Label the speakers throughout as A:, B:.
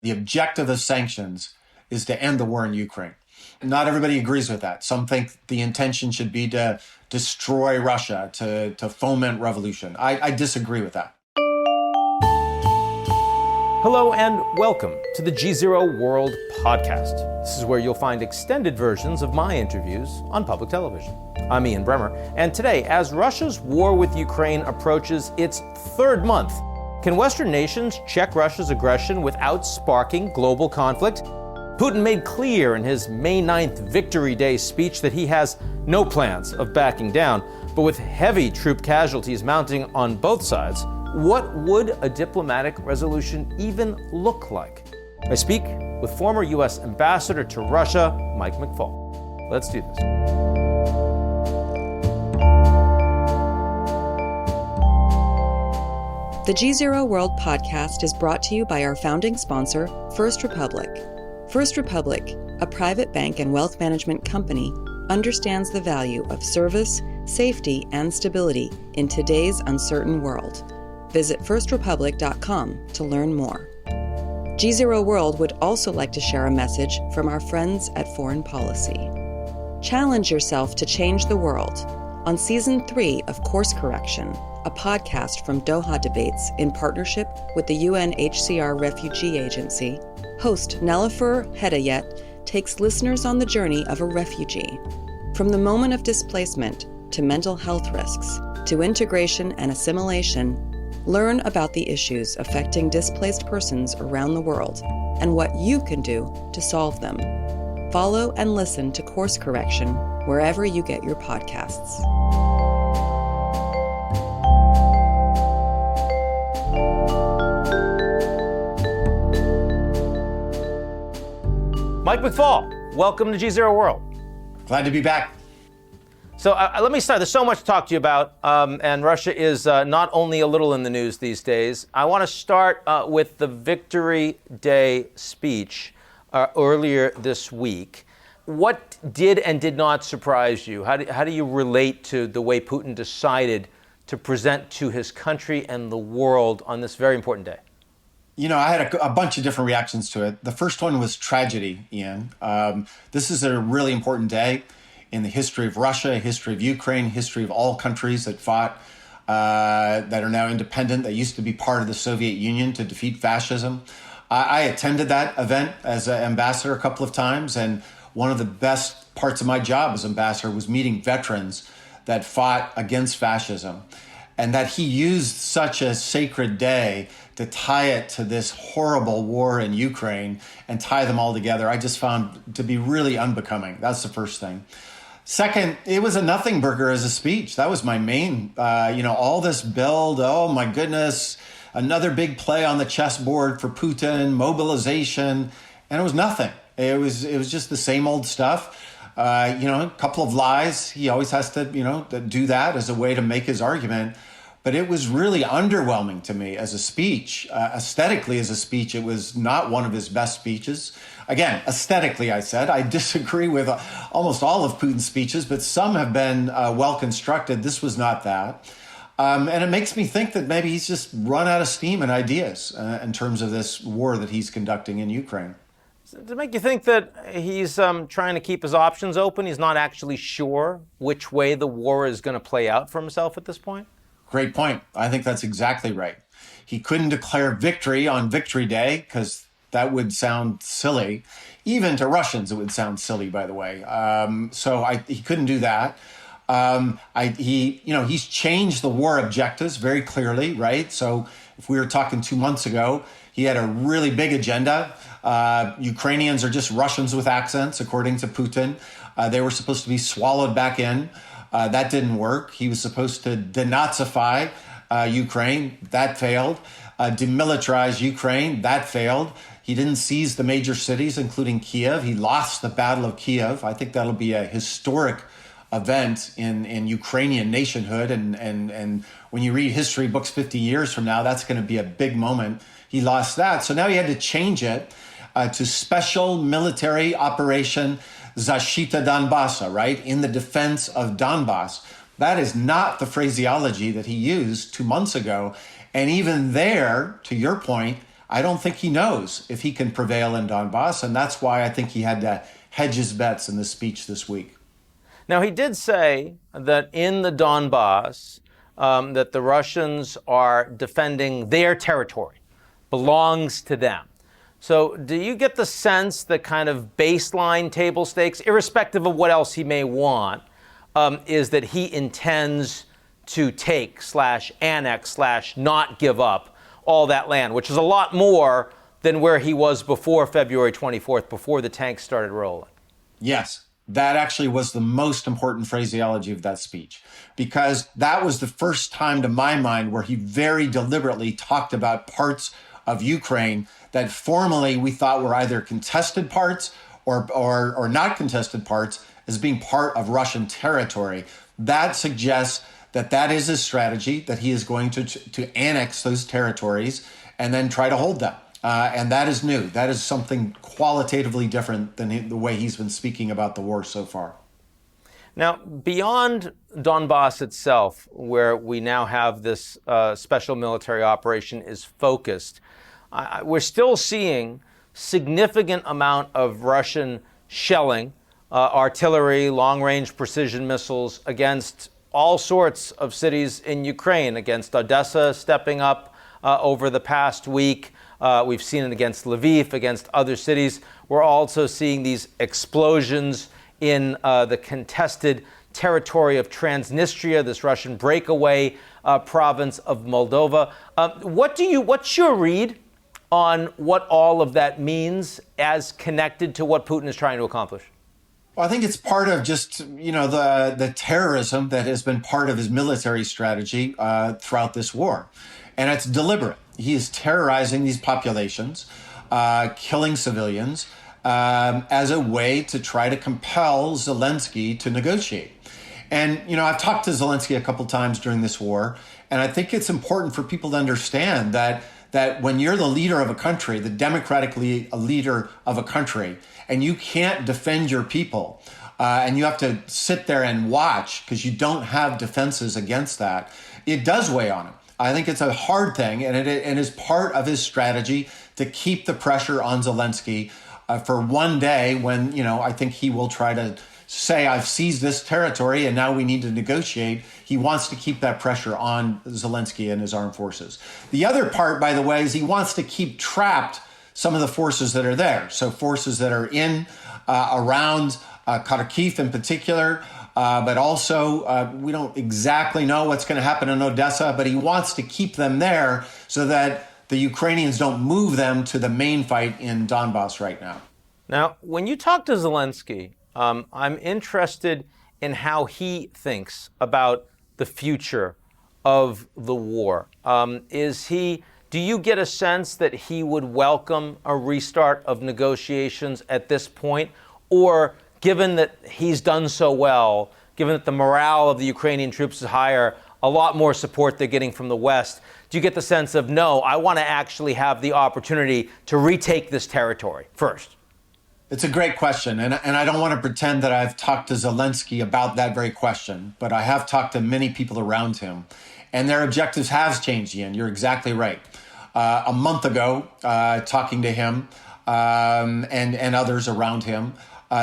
A: The objective of sanctions is to end the war in Ukraine. Not everybody agrees with that. Some think the intention should be to destroy Russia, to foment revolution. I disagree with that.
B: Hello and welcome to the GZERO World podcast. This is where you'll find extended versions of my interviews on public television. I'm Ian Bremmer, and today, as Russia's war with Ukraine approaches its third month, can Western nations check Russia's aggression without sparking global conflict? Putin made clear in his May 9th Victory Day speech that he has no plans of backing down, but with heavy troop casualties mounting on both sides, what would a diplomatic resolution even look like? I speak with former U.S. Ambassador to Russia, Mike McFaul. Let's do this.
C: The GZERO World podcast is brought to you by our founding sponsor, First Republic. First Republic, a private bank and wealth management company, understands the value of service, safety, and stability in today's uncertain world. Visit firstrepublic.com to learn more. GZERO World would also like to share a message from our friends at Foreign Policy. Challenge yourself to change the world on Season 3 of Course Correction, a podcast from Doha Debates in partnership with the UNHCR Refugee Agency. Host Nelifur Hedayet takes listeners on the journey of a refugee, from the moment of displacement to mental health risks to integration and assimilation. Learn about the issues affecting displaced persons around the world and what you can do to solve them. Follow and listen to Course Correction wherever you get your podcasts.
B: Mike McFaul, welcome to GZERO World.
A: Glad to be back.
B: So let me start. There's so much to talk to you about, and Russia is not only a little in the news these days. I want to start with the Victory Day speech earlier this week. What did and did not surprise you? How do you relate to the way Putin decided to present to his country and the world on this very important day?
A: You know, I had a bunch of different reactions to it. The first one was tragedy, Ian. This is a really important day in the history of Russia, history of Ukraine, history of all countries that fought, that are now independent, that used to be part of the Soviet Union to defeat fascism. I attended that event as an ambassador a couple of times, and one of the best parts of my job as ambassador was meeting veterans that fought against fascism, and that he used such a sacred day to tie it to this horrible war in Ukraine and tie them all together, I just found to be really unbecoming. That's the first thing. Second, it was a nothing burger as a speech. That was my main, all this build, oh my goodness, another big play on the chessboard for Putin, mobilization, and it was nothing. It was just the same old stuff. A couple of lies. He always has to, do that as a way to make his argument. But it was really underwhelming to me as a speech. Aesthetically, as a speech, it was not one of his best speeches. Again, aesthetically, I said, I disagree with almost all of Putin's speeches, but some have been well constructed. This was not that. And it makes me think that maybe he's just run out of steam and ideas in terms of this war that he's conducting in Ukraine.
B: Does it make you think that he's trying to keep his options open? He's not actually sure which way the war is going to play out for himself at this point?
A: Great point. I think that's exactly right. He couldn't declare victory on Victory Day because that would sound silly. Even to Russians, it would sound silly, by the way. He couldn't do that. He's changed the war objectives very clearly, right? So if we were talking 2 months ago, he had a really big agenda. Ukrainians are just Russians with accents, according to Putin. They were supposed to be swallowed back in. That didn't work. He was supposed to denazify Ukraine. That failed. Demilitarize Ukraine. That failed. He didn't seize the major cities, including Kiev. He lost the Battle of Kiev. I think that'll be a historic event in Ukrainian nationhood. And when you read history books 50 years from now, that's going to be a big moment. He lost that. So now he had to change it to Special Military Operation Zashita Donbasa, right? In the defense of Donbas. That is not the phraseology that he used 2 months ago. And even there, to your point, I don't think he knows if he can prevail in Donbas, and that's why I think he had to hedge his bets in the speech this week.
B: Now, he did say that in the Donbas, that the Russians are defending their territory, belongs to them. So do you get the sense that kind of baseline table stakes, irrespective of what else he may want, is that he intends to take / annex / not give up all that land, which is a lot more than where he was before February 24th, before the tanks started rolling?
A: Yes, that actually was the most important phraseology of that speech, because that was the first time, to my mind, where he very deliberately talked about parts of Ukraine that formally we thought were either contested parts or not contested parts as being part of Russian territory. That suggests that that is his strategy, that he is going to annex those territories and then try to hold them. And that is new. That is something qualitatively different than the way he's been speaking about the war so far.
B: Now, beyond Donbas itself, where we now have this special military operation is focused, we're still seeing significant amount of Russian shelling, artillery, long-range precision missiles against all sorts of cities in Ukraine, against Odessa stepping up over the past week. We've seen it against Lviv, against other cities. We're also seeing these explosions in the contested territory of Transnistria, this Russian breakaway province of Moldova. What's your read on what all of that means as connected to what Putin is trying to accomplish?
A: Well, I think it's part of just, the terrorism that has been part of his military strategy throughout this war. And it's deliberate. He is terrorizing these populations, killing civilians, as a way to try to compel Zelensky to negotiate. And, I've talked to Zelensky a couple times during this war, and I think it's important for people to understand that when you're the leader of a country, the democratically leader of a country, and you can't defend your people, and you have to sit there and watch because you don't have defenses against that, it does weigh on him. I think it's a hard thing, and it is part of his strategy to keep the pressure on Zelensky for one day when, I think he will try to say, I've seized this territory and now we need to negotiate. He wants to keep that pressure on Zelensky and his armed forces. The other part, by the way, is he wants to keep trapped some of the forces that are there. So forces that are around Kharkiv in particular, but also we don't exactly know what's going to happen in Odessa, but he wants to keep them there so that the Ukrainians don't move them to the main fight in Donbas right now.
B: Now, when you talk to Zelensky, I'm interested in how he thinks about the future of the war. Do you get a sense that he would welcome a restart of negotiations at this point? Or given that he's done so well, given that the morale of the Ukrainian troops is higher, a lot more support they're getting from the West, do you get the sense of, no, I want to actually have the opportunity to retake this territory first?
A: It's a great question, and I don't want to pretend that I've talked to Zelensky about that very question, but I have talked to many people around him, and their objectives have changed, Ian. You're exactly right. A month ago, talking to him and others around him,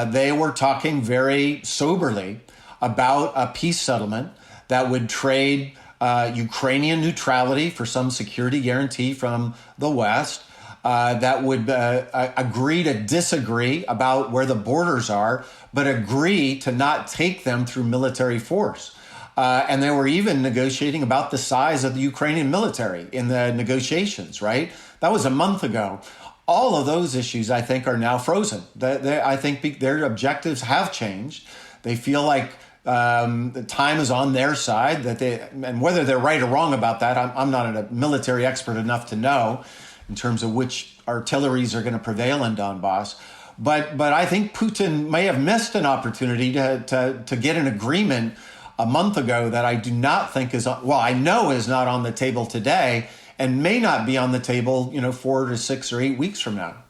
A: they were talking very soberly about a peace settlement that would trade Ukrainian neutrality for some security guarantee from the West, that would agree to disagree about where the borders are, but agree to not take them through military force. And they were even negotiating about the size of the Ukrainian military in the negotiations, right? That was a month ago. All of those issues, I think, are now frozen. I think their objectives have changed. They feel like the time is on their side, and whether they're right or wrong about that, I'm not a military expert enough to know in terms of which artilleries are going to prevail in Donbas. But I think Putin may have missed an opportunity to get an agreement a month ago that I do not think I know is not on the table today and may not be on the table, 4 to 6 or 8 weeks from now.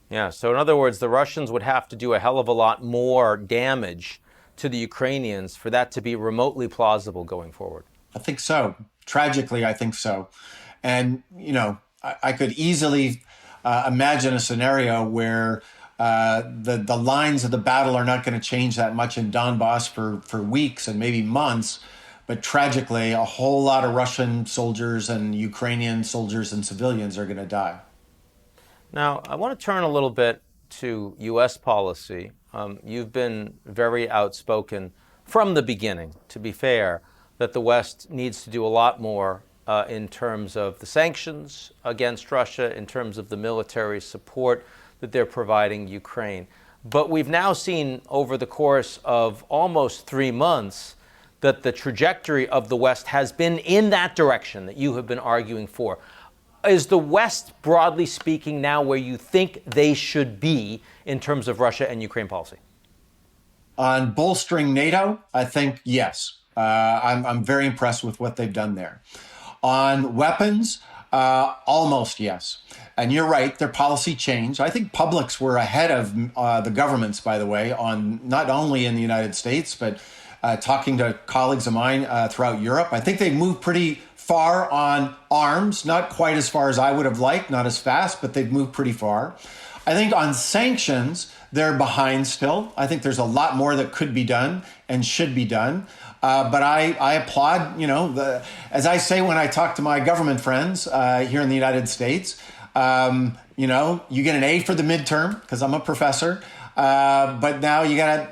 B: Yeah, so in other words, the Russians would have to do a hell of a lot more damage to the Ukrainians for that to be remotely plausible going forward.
A: I think so. Tragically, I think so. And, I could easily imagine a scenario where the lines of the battle are not going to change that much in Donbas for weeks and maybe months. But tragically, a whole lot of Russian soldiers and Ukrainian soldiers and civilians are going to die.
B: Now, I want to turn a little bit to U.S. policy. You've been very outspoken from the beginning, to be fair, that the West needs to do a lot more in terms of the sanctions against Russia, in terms of the military support that they're providing Ukraine. But we've now seen over the course of almost 3 months that the trajectory of the West has been in that direction that you have been arguing for. Is the West, broadly speaking, now where you think they should be in terms of Russia and Ukraine policy?
A: On bolstering NATO, I think yes. I'm very impressed with what they've done there. On weapons, almost yes. And you're right, their policy changed. I think publics were ahead of the governments, by the way, on not only in the United States, but talking to colleagues of mine throughout Europe. I think they've moved pretty far on arms, not quite as far as I would have liked, not as fast, but they've moved pretty far. I think on sanctions, they're behind still. I think there's a lot more that could be done and should be done. But I applaud, as I say when I talk to my government friends here in the United States, you get an A for the midterm because I'm a professor. But now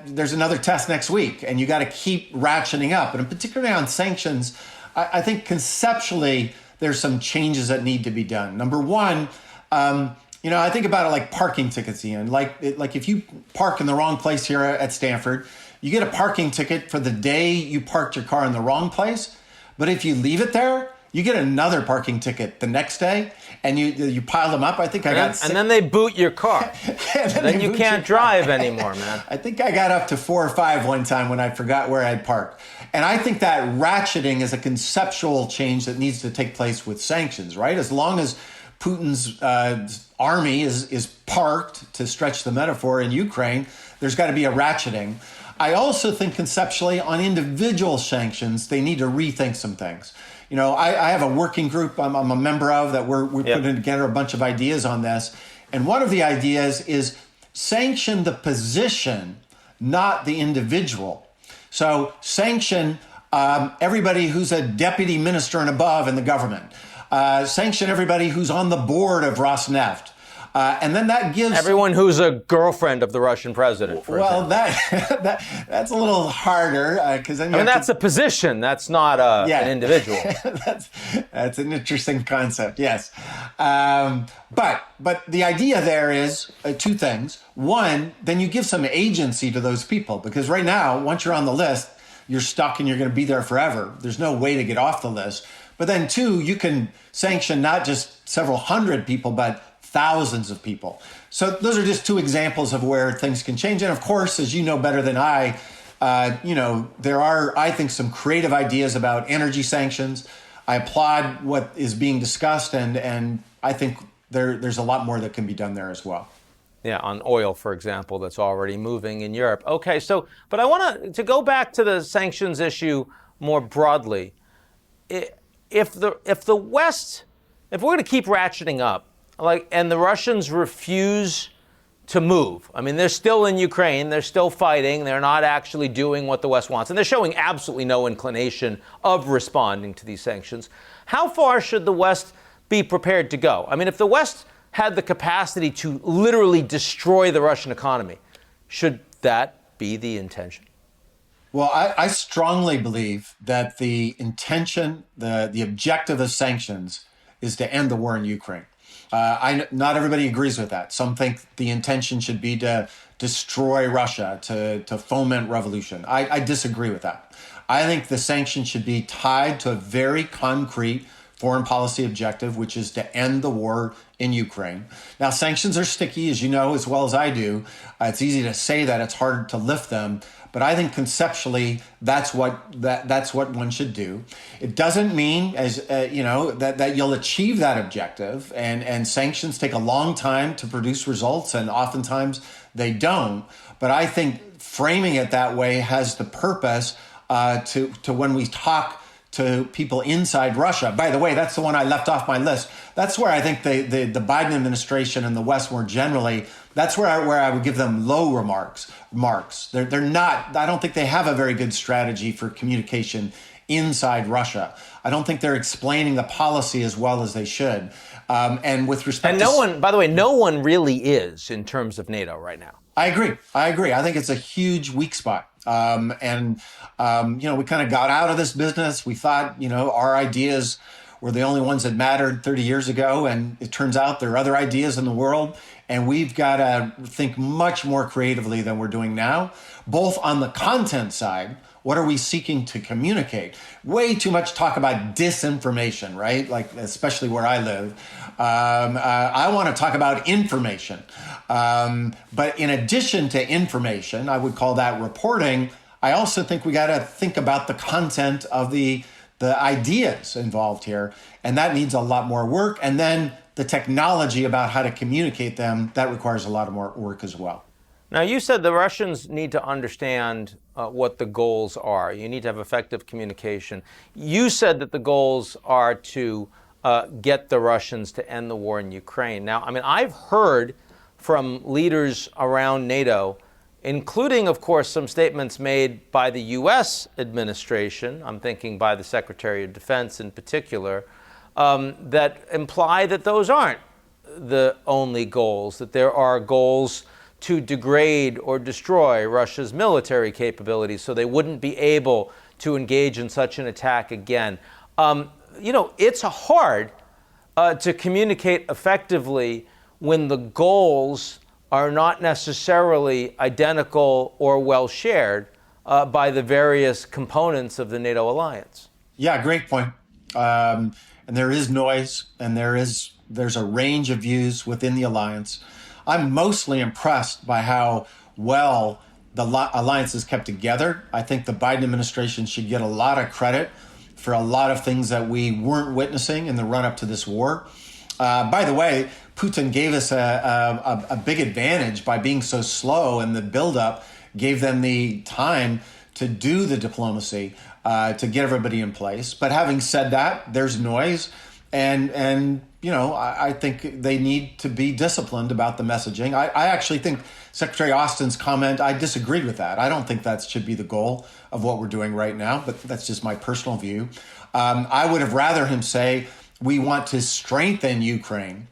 A: there's another test next week and you got to keep ratcheting up. And particularly on sanctions, I think conceptually there's some changes that need to be done. Number one, I think about it like parking tickets, Ian. Like if you park in the wrong place here at Stanford, you get a parking ticket for the day you parked your car in the wrong place. But if you leave it there, you get another parking ticket the next day, and you pile them up. I think and
B: then they boot your car. then you can't drive anymore, man.
A: I think I got up to 4 or 5 one time when I forgot where I'd parked. And I think that ratcheting is a conceptual change that needs to take place with sanctions, right? As long as Putin's army is parked, to stretch the metaphor, in Ukraine, there's got to be a ratcheting. I also think conceptually on individual sanctions, they need to rethink some things. I have a working group I'm a member of that we're putting together a bunch of ideas on this. And one of the ideas is sanction the position, not the individual. So sanction everybody who's a deputy minister and above in the government. Sanction everybody who's on the board of Rosneft. And then that gives
B: everyone who's a girlfriend of the Russian president.
A: That's a little harder because then
B: that's a position. That's not an individual.
A: that's an interesting concept. Yes, but the idea there is 2 things. One, then you give some agency to those people because right now, once you're on the list, you're stuck and you're going to be there forever. There's no way to get off the list. But then 2, you can sanction not just several hundred people, but thousands of people. So those are just 2 examples of where things can change. And of course, as you know better than I, there are, I think, some creative ideas about energy sanctions. I applaud what is being discussed, and I think there's a lot more that can be done there as well.
B: Yeah, on oil, for example, that's already moving in Europe. Okay, but I want to go back to the sanctions issue more broadly. If the West, if we're going to keep ratcheting up, and the Russians refuse to move. I mean, they're still in Ukraine. They're still fighting. They're not actually doing what the West wants. And they're showing absolutely no inclination of responding to these sanctions. How far should the West be prepared to go? I mean, if the West had the capacity to literally destroy the Russian economy, should that be the intention?
A: Well, I strongly believe that the intention, the objective of sanctions is to end the war in Ukraine. Not everybody agrees with that. Some think the intention should be to destroy Russia, to foment revolution. I disagree with that. I think the sanctions should be tied to a very concrete foreign policy objective, which is to end the war in Ukraine. Now, sanctions are sticky, as you know, as well as I do. It's easy to say that, it's hard to lift them. But I think conceptually, that's what one should do. It doesn't mean, as that you'll achieve that objective. And sanctions take a long time to produce results, and oftentimes they don't. But I think framing it that way has the purpose to when we talk to people inside Russia. By the way, that's the one I left off my list. That's where I think the Biden administration and the West more generally, that's where I would give them low marks. They're not, I don't think they have a very good strategy for communication inside Russia. I don't think they're explaining the policy as well as they should. And with respect
B: no one, by the way, no one really is in terms of NATO right now.
A: I agree. I think it's a huge weak spot. We kind of got out of this business. We thought, our ideas were the only ones that mattered 30 years ago. And it turns out there are other ideas in the world. And we've got to think much more creatively than we're doing now, both on the content side. What are we seeking to communicate? Way too much talk about disinformation, right? Like, especially where I live. I want to talk about information. But in addition to information, I would call that reporting. I also think we got to think about the content of the ideas involved here. And that needs a lot more work. And then the technology about how to communicate them, that requires a lot of more work as well.
B: Now, you said the Russians need to understand what the goals are. You need to have effective communication. You said that the goals are to get the Russians to end the war in Ukraine. Now, I've heard from leaders around NATO, including, of course, some statements made by the U.S. administration, I'm thinking by the Secretary of Defense in particular, that imply that those aren't the only goals, that there are goals to degrade or destroy Russia's military capabilities so they wouldn't be able to engage in such an attack again. It's hard to communicate effectively when the goals are not necessarily identical or well shared by the various components of the NATO alliance.
A: Yeah, great point. And there is noise, and there's a range of views within the alliance. I'm mostly impressed by how well the alliance is kept together. I think the Biden administration should get a lot of credit for a lot of things that we weren't witnessing in the run-up to this war. By the way, Putin gave us a big advantage by being so slow, and the buildup gave them the time to do the diplomacy, to get everybody in place. But having said that, there's noise. And I think they need to be disciplined about the messaging. I actually think Secretary Austin's comment, I disagreed with that. I don't think that should be the goal of what we're doing right now, but that's just my personal view. I would have rather him say, we want to strengthen Ukraine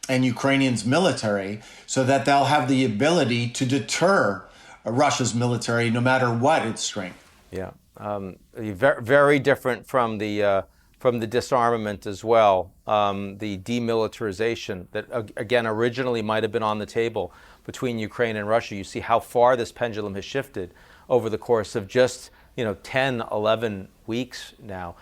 A: and Ukrainians' military so that they'll have the ability to deter Russia's military no matter what its strength.
B: Yeah, very different from the disarmament as well, the demilitarization that, again, originally might have been on the table between Ukraine and Russia. You see how far this pendulum has shifted over the course of just 10, 11 weeks now.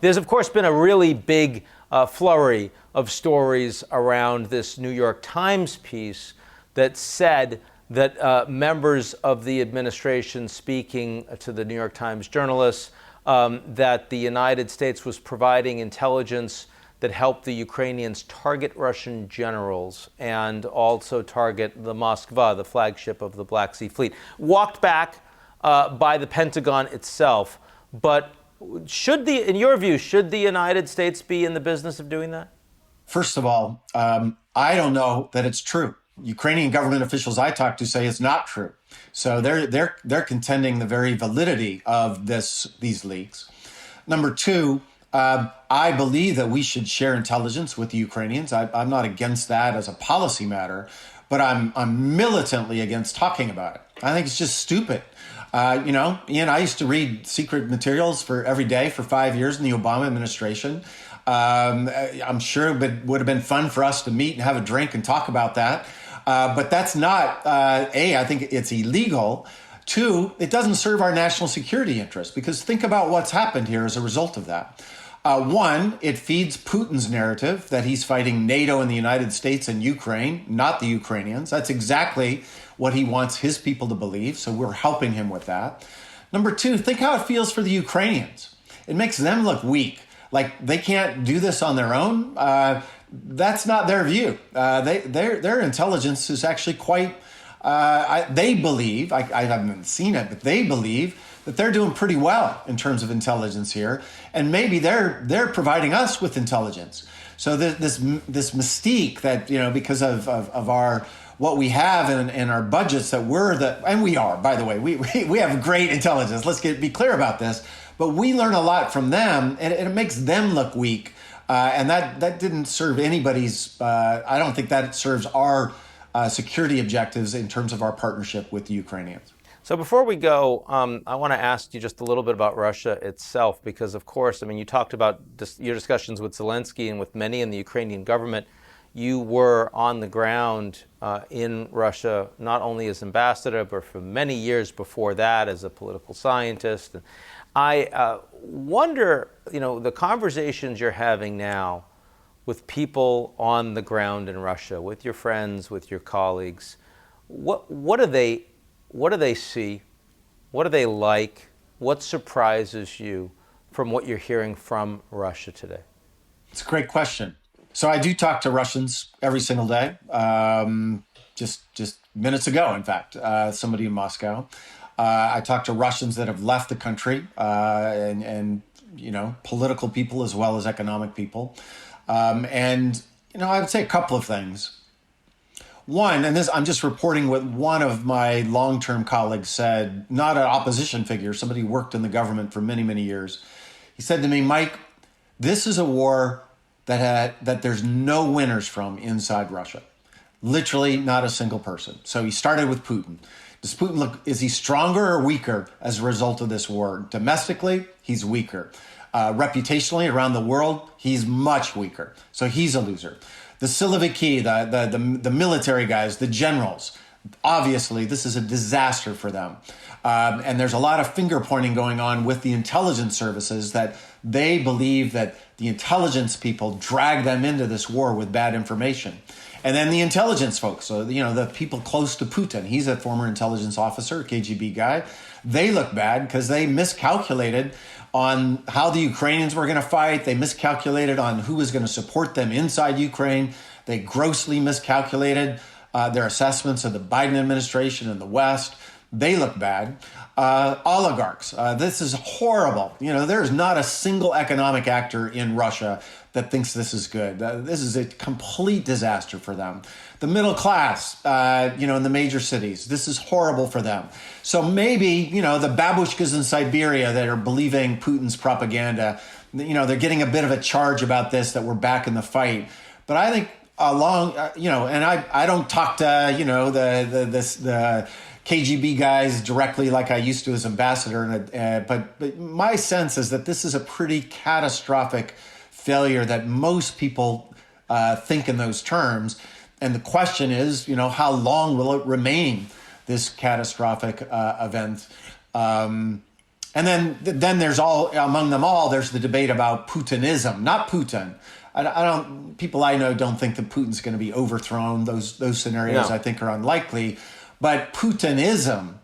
B: There's, of course, been a really big flurry of stories around this New York Times piece that said that members of the administration speaking to the New York Times journalists that the United States was providing intelligence that helped the Ukrainians target Russian generals and also target the Moskva, the flagship of the Black Sea Fleet. Walked back by the Pentagon itself. But in your view, should the United States be in the business of doing that?
A: First of all, I don't know that it's true. Ukrainian government officials I talked to say it's not true. So they're contending the very validity of these leaks. Number two, I believe that we should share intelligence with the Ukrainians. I'm not against that as a policy matter, but I'm militantly against talking about it. I think it's just stupid. Ian, I used to read secret materials every day for 5 years in the Obama administration. I'm sure it would have been fun for us to meet and have a drink and talk about that. But that's not, I think it's illegal. Two, it doesn't serve our national security interests, because think about what's happened here as a result of that. One, it feeds Putin's narrative that he's fighting NATO and the United States and Ukraine, not the Ukrainians. That's exactly what he wants his people to believe, so we're helping him with that. Number two, think how it feels for the Ukrainians. It makes them look weak, like they can't do this on their own. That's not their view. Their intelligence is actually quite, they believe, I haven't seen it, but they believe that they're doing pretty well in terms of intelligence here, and maybe they're providing us with intelligence. So this mystique that, because of our what we have in our budgets, that and we are, by the way, we have great intelligence. Let's be clear about this. But we learn a lot from them, and it makes them look weak. And that didn't serve anybody's, I don't think that serves our security objectives in terms of our partnership with the Ukrainians.
B: So before we go, I want to ask you just a little bit about Russia itself, because of course, you talked about your discussions with Zelensky and with many in the Ukrainian government. You were on the ground in Russia, not only as ambassador, but for many years before that as a political scientist. I wonder, the conversations you're having now with people on the ground in Russia, with your friends, with your colleagues, what do they see? What do they like? What surprises you from what you're hearing from Russia today?
A: It's a great question. So I do talk to Russians every single day. Just minutes ago, in fact, somebody in Moscow. I talk to Russians that have left the country, and political people as well as economic people. And I would say a couple of things. One, and this, I'm just reporting what one of my long-term colleagues said, not an opposition figure, somebody who worked in the government for many, many years. He said to me, Mike, this is a war that there's no winners from inside Russia. Literally not a single person. So he started with Putin. Does Putin is he stronger or weaker as a result of this war? Domestically, he's weaker. Reputationally around the world, he's much weaker. So he's a loser. The Siloviki, the military guys, the generals, obviously this is a disaster for them. And there's a lot of finger pointing going on with the intelligence services that they believe that the intelligence people drag them into this war with bad information. And then the intelligence folks, so the people close to Putin, he's a former intelligence officer, KGB guy, they look bad because they miscalculated on how the Ukrainians were going to fight. They miscalculated on who was going to support them inside Ukraine. They grossly miscalculated their assessments of the Biden administration in the West. They look bad. Oligarchs. This is horrible. There's not a single economic actor in Russia that thinks this is good. This is a complete disaster for them. The middle class, in the major cities, this is horrible for them. So maybe, the babushkas in Siberia that are believing Putin's propaganda, they're getting a bit of a charge about this, that we're back in the fight. But I think and I don't talk to, the KGB guys directly like I used to as ambassador, but my sense is that this is a pretty catastrophic failure that most people think in those terms. And the question is, how long will it remain, this catastrophic event? And then there's among them all, there's the debate about Putinism, not Putin. People I know don't think that Putin's going to be overthrown. Those scenarios I think are unlikely. But Putinism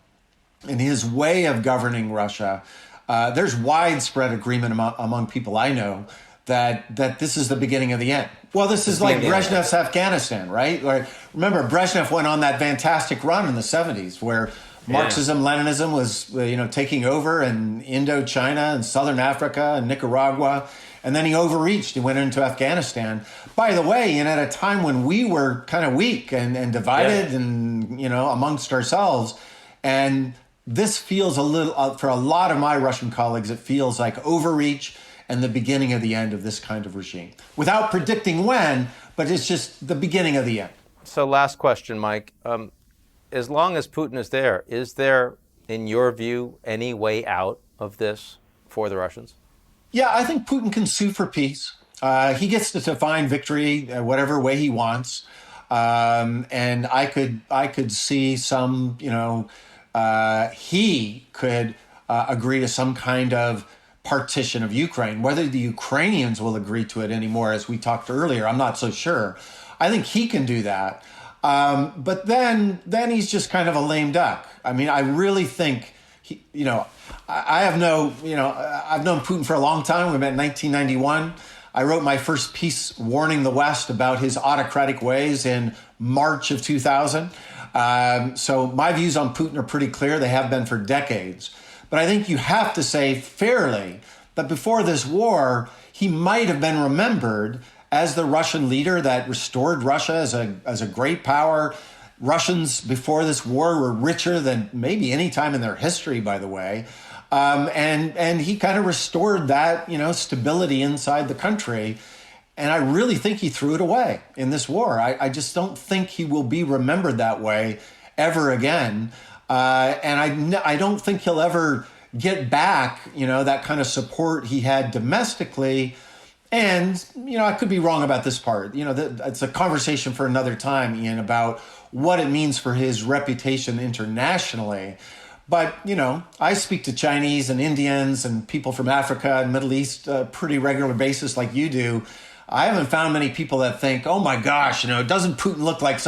A: and his way of governing Russia, there's widespread agreement among people I know that this is the beginning of the end. Well, this is like Brezhnev's Afghanistan, right? Remember, Brezhnev went on that fantastic run in the 70s where Marxism, Leninism was taking over in Indochina and Southern Africa and Nicaragua. And then he overreached. He went into Afghanistan. By the way, and at a time when we were kind of weak and divided and, amongst ourselves. And this feels a little, for a lot of my Russian colleagues, it feels like overreach and the beginning of the end of this kind of regime. Without predicting when, but it's just the beginning of the end.
B: So last question, Mike. As long as Putin is there, in your view, any way out of this for the Russians?
A: Yeah, I think Putin can sue for peace. He gets to define victory whatever way he wants. And I could see some, he could agree to some kind of partition of Ukraine. Whether the Ukrainians will agree to it anymore, as we talked earlier, I'm not so sure. I think he can do that. But then he's just kind of a lame duck. I mean, I really think, I've known Putin for a long time. We met in 1991. I wrote my first piece warning the West about his autocratic ways in March of 2000. So my views on Putin are pretty clear. They have been for decades. But I think you have to say fairly that before this war, he might have been remembered as the Russian leader that restored Russia as a great power. Russians before this war were richer than maybe any time in their history, by the way. And he kind of restored that, stability inside the country. And I really think he threw it away in this war. I just don't think he will be remembered that way ever again. And I don't think he'll ever get back, that kind of support he had domestically. And, I could be wrong about this part. It's a conversation for another time, Ian, about what it means for his reputation internationally. But, I speak to Chinese and Indians and people from Africa and Middle East pretty regular basis like you do. I haven't found many people that think, oh my gosh, doesn't Putin look like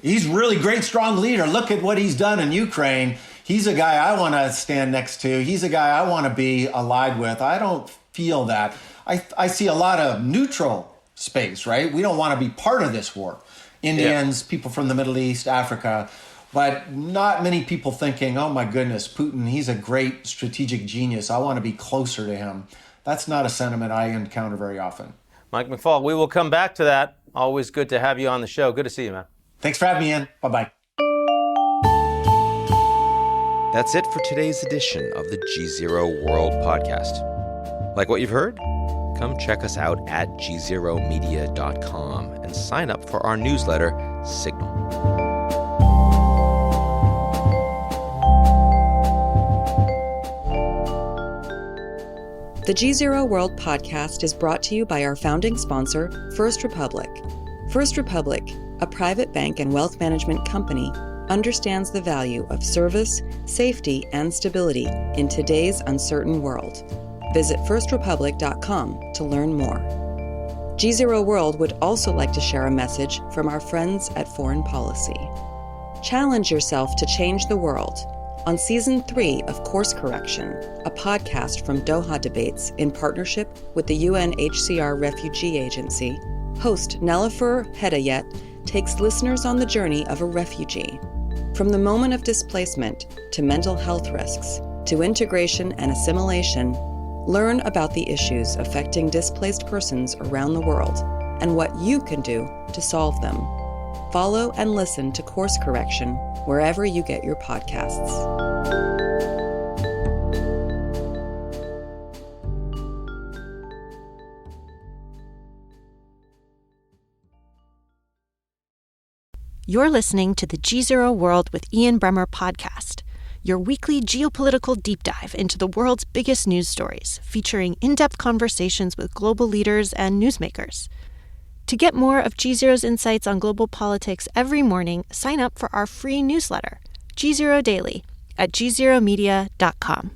A: he's really great, strong leader. Look at what he's done in Ukraine. He's a guy I want to stand next to. He's a guy I want to be allied with. I don't feel that. I see a lot of neutral space, right? We don't want to be part of this war. Indians, people from the Middle East, Africa, but not many people thinking, oh my goodness, Putin, he's a great strategic genius. I want to be closer to him. That's not a sentiment I encounter very often.
B: Mike McFaul, we will come back to that. Always good to have you on the show. Good to see you, man.
A: Thanks for having me, Ian. Bye-bye.
D: That's it for today's edition of the GZERO World podcast. Like what you've heard? Come check us out at gzeromedia.com and sign up for our newsletter, Signal.
C: The GZERO World podcast is brought to you by our founding sponsor, First Republic. First Republic, a private bank and wealth management company, understands the value of service, safety, and stability in today's uncertain world. Visit firstrepublic.com to learn more. GZERO World would also like to share a message from our friends at Foreign Policy. Challenge yourself to change the world on Season 3 of Course Correction, a podcast from Doha Debates in partnership with the UNHCR Refugee Agency. Host Nelifur Hedayet takes listeners on the journey of a refugee. From the moment of displacement to mental health risks to integration and assimilation, learn about the issues affecting displaced persons around the world and what you can do to solve them. Follow and listen to Course Correction wherever you get your podcasts.
E: You're listening to the GZERO World with Ian Bremmer podcast, your weekly geopolitical deep dive into the world's biggest news stories, featuring in-depth conversations with global leaders and newsmakers. To get more of GZERO's insights on global politics every morning, sign up for our free newsletter, GZERO Daily, at gzeromedia.com.